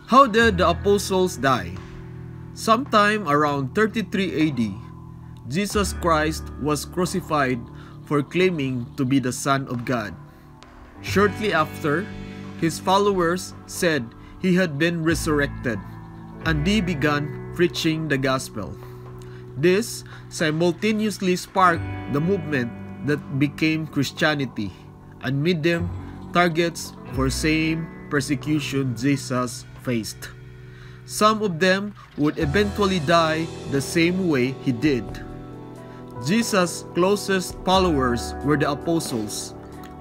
How did the apostles die? Sometime around 33 AD, Jesus Christ was crucified for claiming to be the Son of God. Shortly after, his followers said he had been resurrected, and they began preaching the gospel. This simultaneously sparked the movement that became Christianity and made them targets for same persecution Jesus faced. Some of them would eventually die the same way he did. Jesus' closest followers were the apostles,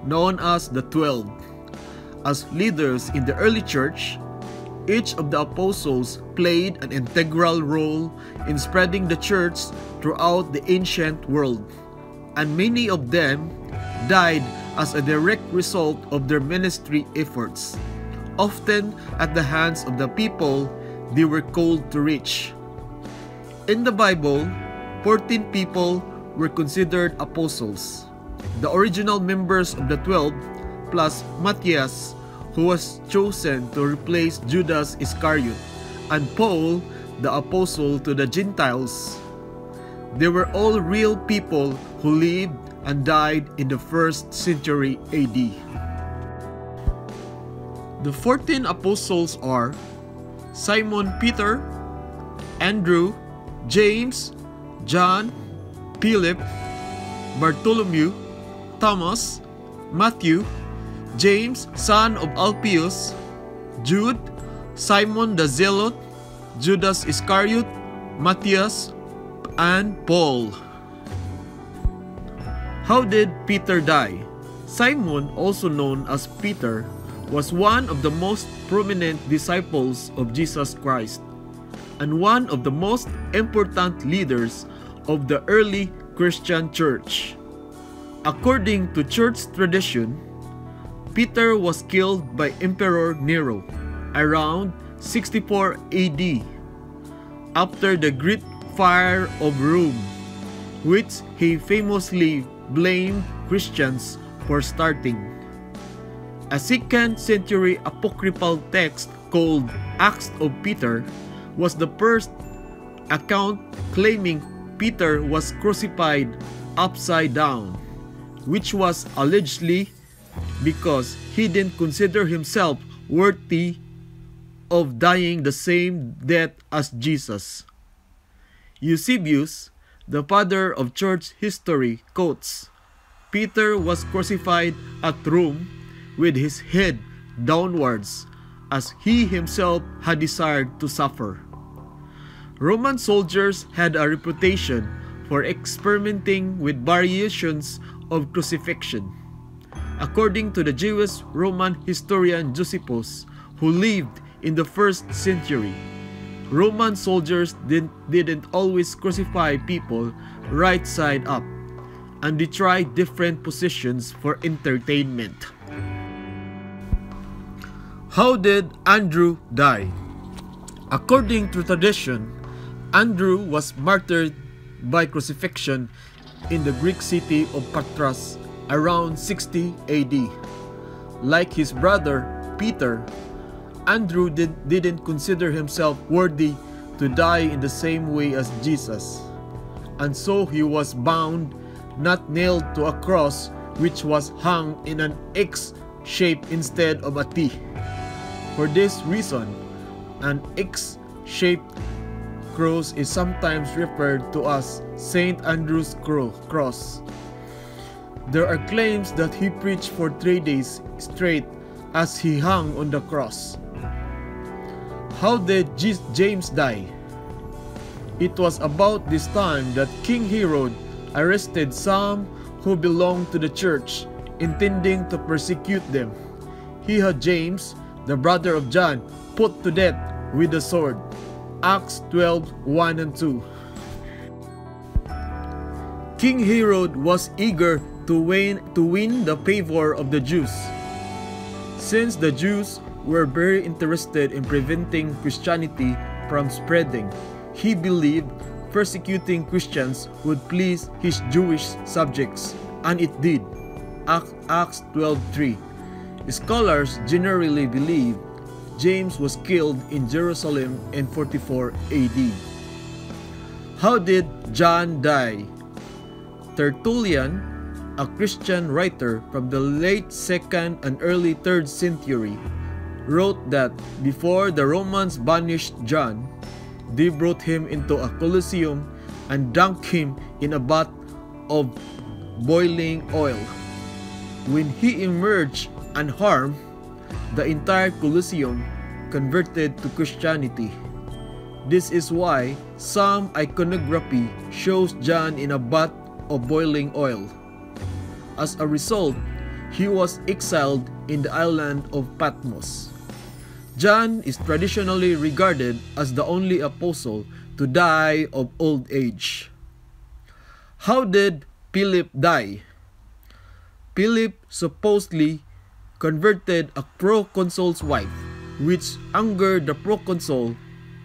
known as the 12. As leaders in the early church, each of the apostles played an integral role in spreading the church throughout the ancient world, and many of them died as a direct result of their ministry efforts, often at the hands of the people they were called to reach. In the Bible, 14 people were considered apostles. The original members of the 12, plus Matthias, who was chosen to replace Judas Iscariot, and Paul, the apostle to the Gentiles. They were all real people who lived and died in the 1st century AD. The 14 apostles are Simon Peter, Andrew, James, John, Philip, Bartholomew, Thomas, Matthew, James, son of Alphaeus, Jude, Simon the Zealot, Judas Iscariot, Matthias, and Paul. How did Peter die? Simon, also known as Peter, was one of the most prominent disciples of Jesus Christ and one of the most important leaders of the early Christian church. According to church tradition, Peter was killed by Emperor Nero around 64 AD after the Great Fire of Rome, which he famously blamed Christians for starting. A 2nd century apocryphal text called Acts of Peter was the first account claiming Peter was crucified upside down, which was allegedly because he didn't consider himself worthy of dying the same death as Jesus. Eusebius, the father of church history, quotes, "Peter was crucified at Rome with his head downwards, as he himself had desired to suffer." Roman soldiers had a reputation for experimenting with variations of crucifixion. According to the Jewish Roman historian Josephus, who lived in the 1st century, Roman soldiers didn't always crucify people right side up, and they tried different positions for entertainment. How did Andrew die? According to tradition, Andrew was martyred by crucifixion in the Greek city of Patras around 60 AD. Like his brother Peter, Andrew didn't consider himself worthy to die in the same way as Jesus, and so he was bound, not nailed to a cross which was hung in an X shape instead of a T. For this reason, an X-shaped cross is sometimes referred to as St. Andrew's Cross. There are claims that he preached for 3 days straight as he hung on the cross. How did James die? It was about this time that King Herod arrested some who belonged to the church, intending to persecute them. He had James, the brother of John, put to death with the sword. Acts 12:1 and 2. King Herod was eager to win the favor of the Jews. Since the Jews were very interested in preventing Christianity from spreading, he believed persecuting Christians would please his Jewish subjects, and it did. Acts 12:3. Scholars generally believe James was killed in Jerusalem in 44 AD. How did John die? Tertullian, a Christian writer from the late 2nd and early 3rd century, wrote that before the Romans banished John, they brought him into a Colosseum and dunked him in a bath of boiling oil. When he emerged unharmed, the entire Colosseum converted to Christianity. This is why some iconography shows John in a bath of boiling oil. As a result, he was exiled in the island of Patmos. John is traditionally regarded as the only apostle to die of old age. How did Philip die? Philip supposedly converted a proconsul's wife, which angered the proconsul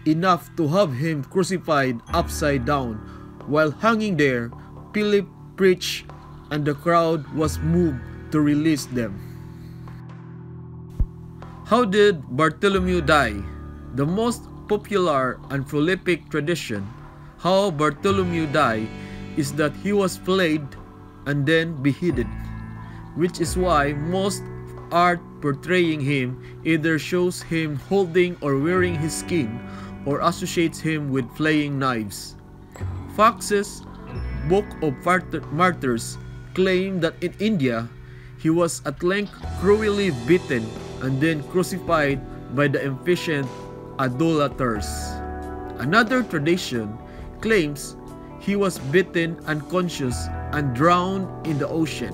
enough to have him crucified upside down. While hanging there, Philip preached and the crowd was moved to release them. How did Bartholomew die? The most popular and prolific tradition how Bartholomew died is that he was flayed and then beheaded, which is why most art portraying him either shows him holding or wearing his skin or associates him with flaying knives. Fox's Book of Martyrs claim that in India, he was at length cruelly beaten and then crucified by the impatient idolaters. Another tradition claims he was beaten unconscious and drowned in the ocean.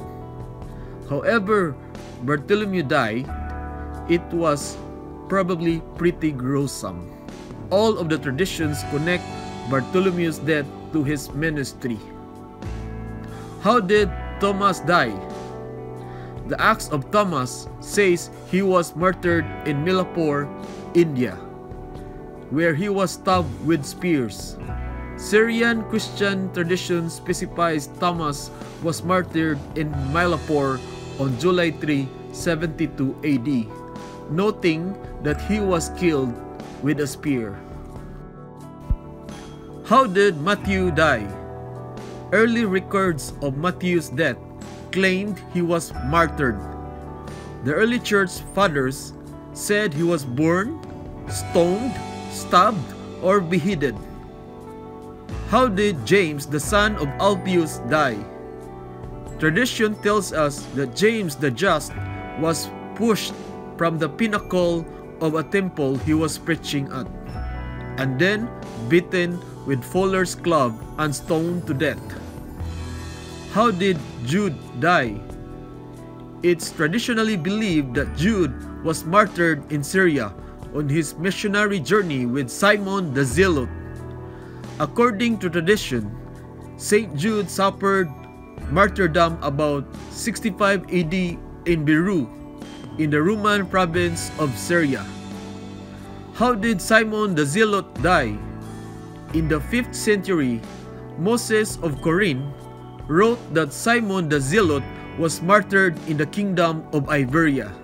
However Bartholomew died, it was probably pretty gruesome. All of the traditions connect Bartholomew's death to his ministry. How did Thomas die? The Acts of Thomas says he was martyred in Milapur, India, where he was stabbed with spears. Syrian Christian tradition specifies Thomas was martyred in Milapur on July 3, 72 AD, noting that he was killed with a spear. How did Matthew die? Early records of Matthew's death claimed he was martyred. The early church fathers said he was burned, stoned, stabbed, or beheaded. How did James, the son of Alphaeus, die? Tradition tells us that James the Just was pushed from the pinnacle of a temple he was preaching at, and then beaten with fuller's club and stoned to death. How did Jude die? It's traditionally believed that Jude was martyred in Syria on his missionary journey with Simon the Zealot. According to tradition, St. Jude suffered martyrdom about 65 AD in Beirut, in the Roman province of Syria. How did Simon the Zealot die? In the 5th century, Moses of Corinth wrote that Simon the Zealot was martyred in the kingdom of Iberia.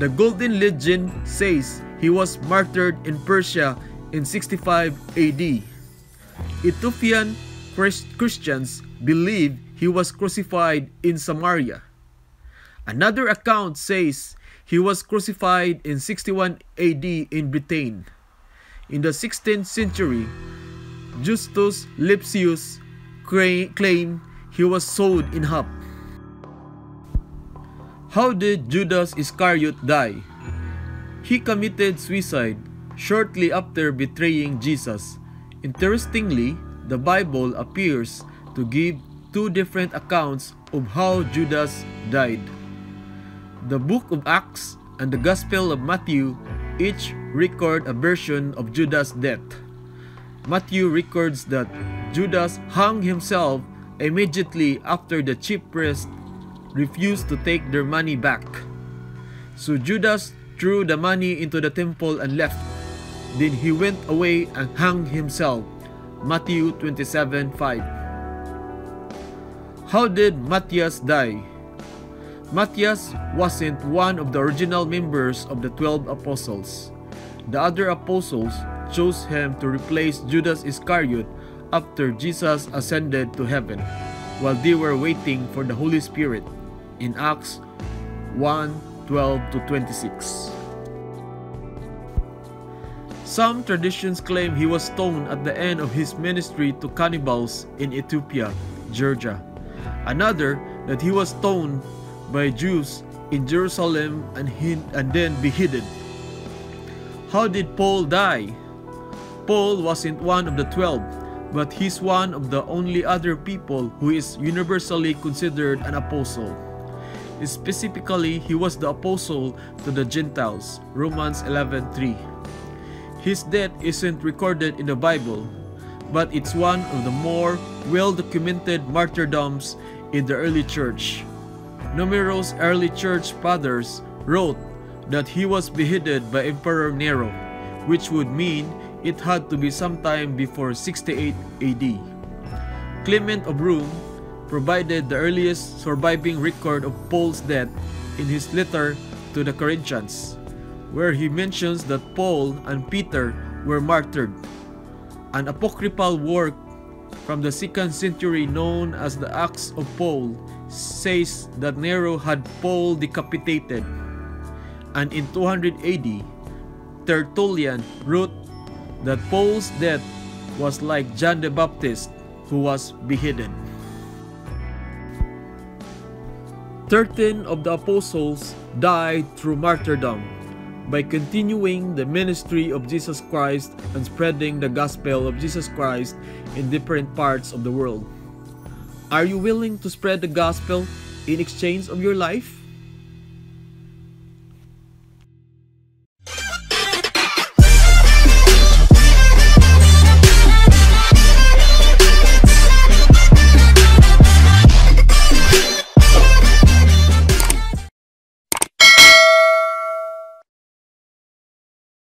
The Golden Legend says he was martyred in Persia in 65 AD. Ethiopian Christians believe he was crucified in Samaria. Another account says he was crucified in 61 AD in Britain. In the 16th century, Justus Lipsius claimed he was sawed in half. How did Judas Iscariot die? He committed suicide shortly after betraying Jesus. Interestingly, the Bible appears to give two different accounts of how Judas died. The book of Acts and the Gospel of Matthew each record a version of Judas' death. Matthew records that Judas hung himself immediately after the chief priests refused to take their money back. So Judas threw the money into the temple and left. Then he went away and hung himself. Matthew 27:5. How did Matthias die? Matthias wasn't one of the original members of the 12 apostles. The other apostles chose him to replace Judas Iscariot after Jesus ascended to heaven, while they were waiting for the Holy Spirit in Acts 1:12-26. Some traditions claim he was stoned at the end of his ministry to cannibals in Ethiopia, Georgia. Another that he was stoned by Jews in Jerusalem and then beheaded. How did Paul die? Paul wasn't one of the 12, but he's one of the only other people who is universally considered an apostle. Specifically, he was the apostle to the Gentiles, Romans 11:3. His death isn't recorded in the Bible, but it's one of the more well-documented martyrdoms in the early church. Numerous early church fathers wrote that he was beheaded by Emperor Nero, which would mean it had to be sometime before 68 AD. Clement of Rome provided the earliest surviving record of Paul's death in his letter to the Corinthians, where he mentions that Paul and Peter were martyred. An apocryphal work from the 2nd century known as the Acts of Paul says that Nero had Paul decapitated, and in 200 AD, Tertullian wrote that Paul's death was like John the Baptist, who was beheaded. 13 of the apostles died through martyrdom by continuing the ministry of Jesus Christ and spreading the gospel of Jesus Christ in different parts of the world. Are you willing to spread the gospel in exchange of your life?